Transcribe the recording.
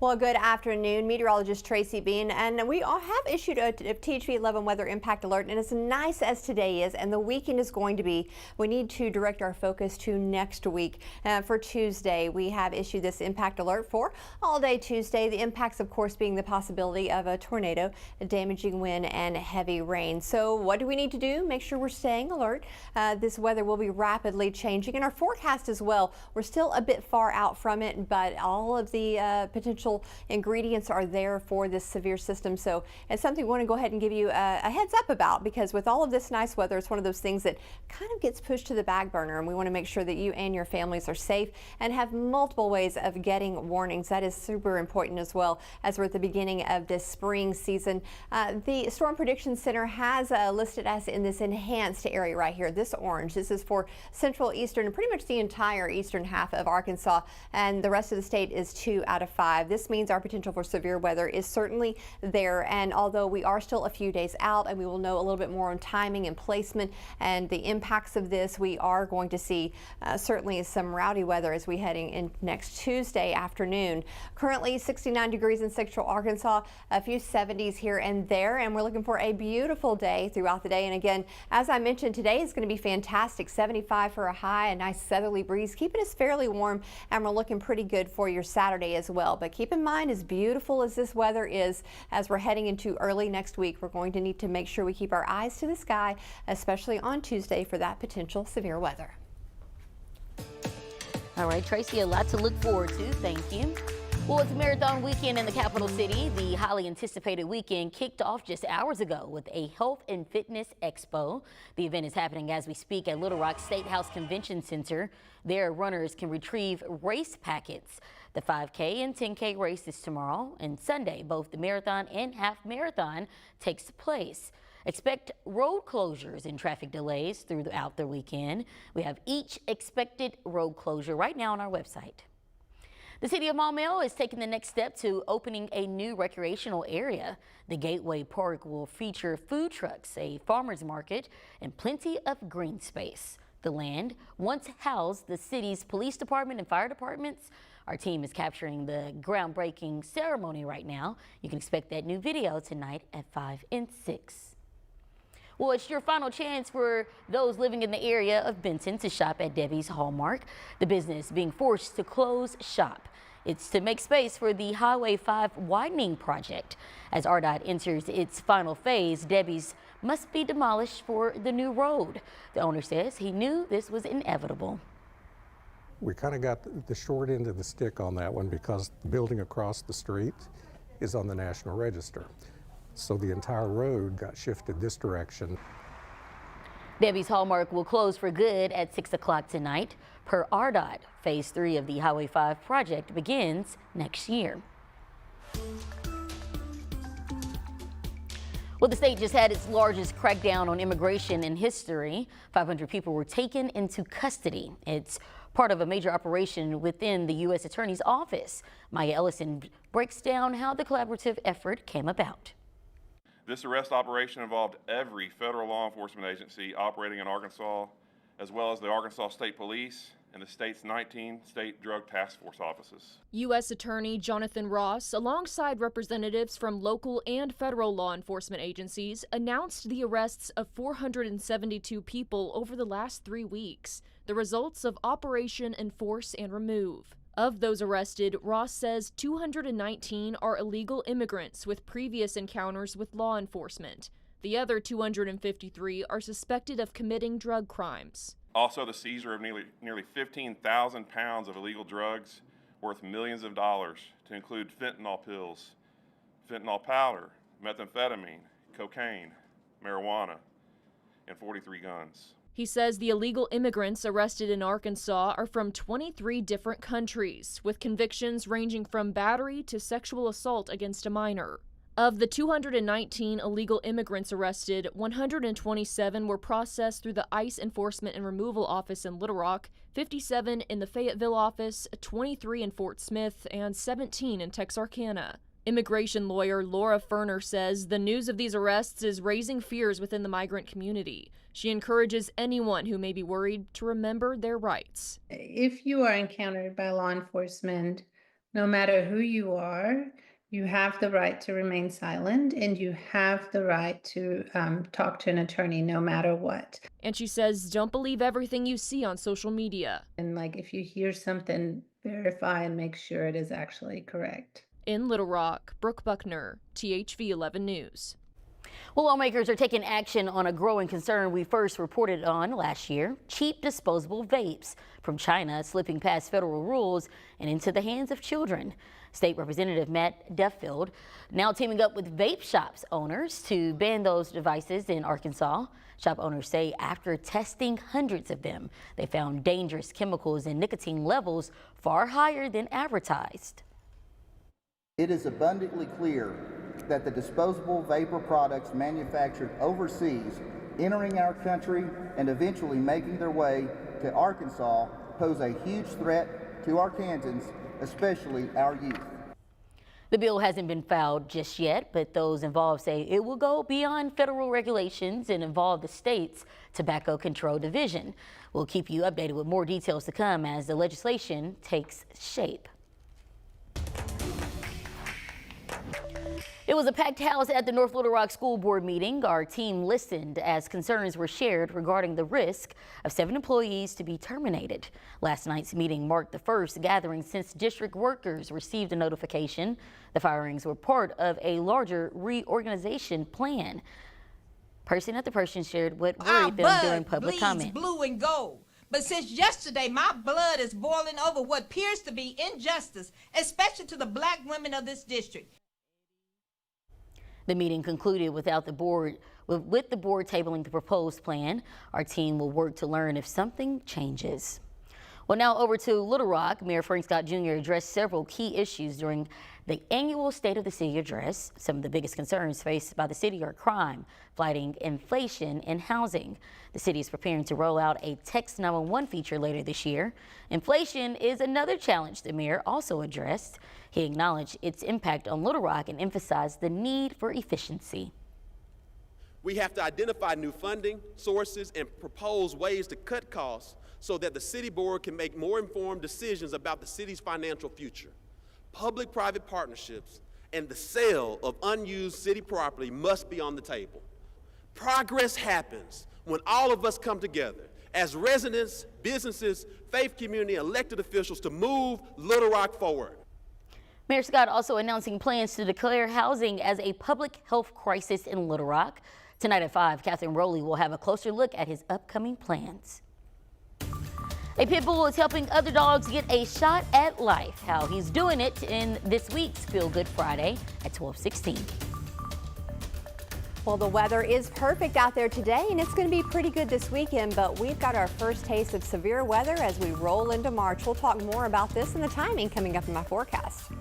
Well, good afternoon. Meteorologist Tracy Bean, and we all have issued a THV 11 weather impact alert, and as nice as today is and the weekend is going to be, we need to direct our focus to next week. For Tuesday, we have issued this impact alert for all day Tuesday. The impacts, of course, being the possibility of a tornado, a damaging wind, and heavy rain. So what do we need to do? Make sure we're staying alert. This weather will be rapidly changing, and our forecast as well. We're still a bit far out from it, but all of the potential ingredients are there for this severe system. So it's something we want to go ahead and give you a heads up about, because with all of this nice weather, it's one of those things that kind of gets pushed to the back burner, and we want to make sure that you and your families are safe and have multiple ways of getting warnings. That is super important as well, as we're at the beginning of this spring season. The Storm Prediction Center has listed us in this enhanced area right here, this orange. This is for central, eastern, and pretty much the entire eastern half of Arkansas, and the rest of the state is 2 out of 5. This means our potential for severe weather is certainly there, and although we are still a few days out and we will know a little bit more on timing and placement and the impacts of this, we are going to see certainly some rowdy weather as we heading in next Tuesday afternoon. Currently 69 degrees in central Arkansas, a few 70s here and there, and we're looking for a beautiful day throughout the day. And again, as I mentioned, today is going to be fantastic. 75 for a high, a nice southerly breeze keeping us fairly warm, and we're looking pretty good for your Saturday as well. But keep in mind, as beautiful as this weather is, as we're heading into early next week, we're going to need to make sure we keep our eyes to the sky, especially on Tuesday, for that potential severe weather. All right, Tracy, a lot to look forward to. Thank you. Well, it's a marathon weekend in the capital city. The highly anticipated weekend kicked off just hours ago with a health and fitness expo. The event is happening as we speak at Little Rock State House Convention Center. There, runners can retrieve race packets. The 5K and 10K race is tomorrow, and Sunday, both the marathon and half marathon takes place. Expect road closures and traffic delays throughout the weekend. We have each expected road closure right now on our website. The city of Maumelle is taking the next step to opening a new recreational area. The Gateway Park will feature food trucks, a farmer's market, and plenty of green space. The land once housed the city's police department and fire departments. Our team is capturing the groundbreaking ceremony right now. You can expect that new video tonight at 5 and 6. Well, it's your final chance for those living in the area of Benton to shop at Debbie's Hallmark. The business being forced to close shop. It's to make space for the Highway 5 widening project. As RDOT enters its final phase, Debbie's must be demolished for the new road. The owner says he knew this was inevitable. We kind of got the short end of the stick on that one because the building across the street is on the National Register. So the entire road got shifted this direction. Debbie's Hallmark will close for good at 6 o'clock tonight. Per RDOT, Phase 3 of the Highway 5 project begins next year. Well, the state just had its largest crackdown on immigration in history. 500 people were taken into custody. It's part of a major operation within the U.S. Attorney's Office. Maya Ellison breaks down how the collaborative effort came about. This arrest operation involved every federal law enforcement agency operating in Arkansas, as well as the Arkansas State Police and the state's 19 state drug task force offices. U.S. Attorney Jonathan Ross, alongside representatives from local and federal law enforcement agencies, announced the arrests of 472 people over the last 3 weeks, the results of Operation Enforce and Remove. Of those arrested, Ross says 219 are illegal immigrants with previous encounters with law enforcement. The other 253 are suspected of committing drug crimes. Also, the seizure of nearly 15,000 pounds of illegal drugs worth millions of dollars, to include fentanyl pills, fentanyl powder, methamphetamine, cocaine, marijuana, and 43 guns. He says the illegal immigrants arrested in Arkansas are from 23 different countries, with convictions ranging from battery to sexual assault against a minor. Of the 219 illegal immigrants arrested, 127 were processed through the ICE Enforcement and Removal Office in Little Rock, 57 in the Fayetteville office, 23 in Fort Smith, and 17 in Texarkana. Immigration lawyer Laura Ferner says the news of these arrests is raising fears within the migrant community. She encourages anyone who may be worried to remember their rights. If you are encountered by law enforcement No matter who you are, you have the right to remain silent and you have the right to talk to an attorney no matter what. And she says, don't believe everything you see on social media. And like if you hear something, verify and make sure it is actually correct. In Little Rock, Brooke Buckner, THV 11 News. Well, lawmakers are taking action on a growing concern we first reported on last year: cheap disposable vapes from China slipping past federal rules and into the hands of children. State Representative Matt Duffield now teaming up with vape shops owners to ban those devices in Arkansas. Shop owners say after testing hundreds of them, they found dangerous chemicals and nicotine levels far higher than advertised. It is abundantly clear that the disposable vapor products manufactured overseas, entering our country and eventually making their way to Arkansas, pose a huge threat to Arkansans, especially our youth. The bill hasn't been filed just yet, but those involved say it will go beyond federal regulations and involve the state's Tobacco Control Division. We'll keep you updated with more details to come as the legislation takes shape. It was a packed house at the North Little Rock School Board meeting. Our team listened as concerns were shared regarding the risk of 7 employees to be terminated. Last night's meeting marked the first gathering since district workers received a notification. The firings were part of a larger reorganization plan. Person after person shared what worried them during public comment. Blue and gold. But since yesterday, my blood is boiling over what appears to be injustice, especially to the black women of this district. The meeting concluded with the board tabling the proposed plan. Our team will work to learn if something changes. Well, now over to Little Rock. Mayor Frank Scott Jr. addressed several key issues during the annual State of the City address. Some of the biggest concerns faced by the city are crime, flooding, inflation, and housing. The city is preparing to roll out a text 911 feature later this year. Inflation is another challenge the mayor also addressed. He acknowledged its impact on Little Rock and emphasized the need for efficiency. We have to identify new funding sources and propose ways to cut costs so that the city board can make more informed decisions about the city's financial future. Public-private partnerships and the sale of unused city property must be on the table. Progress happens when all of us come together as residents, businesses, faith community, elected officials to move Little Rock forward. Mayor Scott also announcing plans to declare housing as a public health crisis in Little Rock. Tonight at 5, Catherine Rowley will have a closer look at his upcoming plans. A pit bull is helping other dogs get a shot at life. How he's doing it in this week's Feel Good Friday at 12:16. Well, the weather is perfect out there today, and it's going to be pretty good this weekend, but we've got our first taste of severe weather as we roll into March. We'll talk more about this and the timing coming up in my forecast.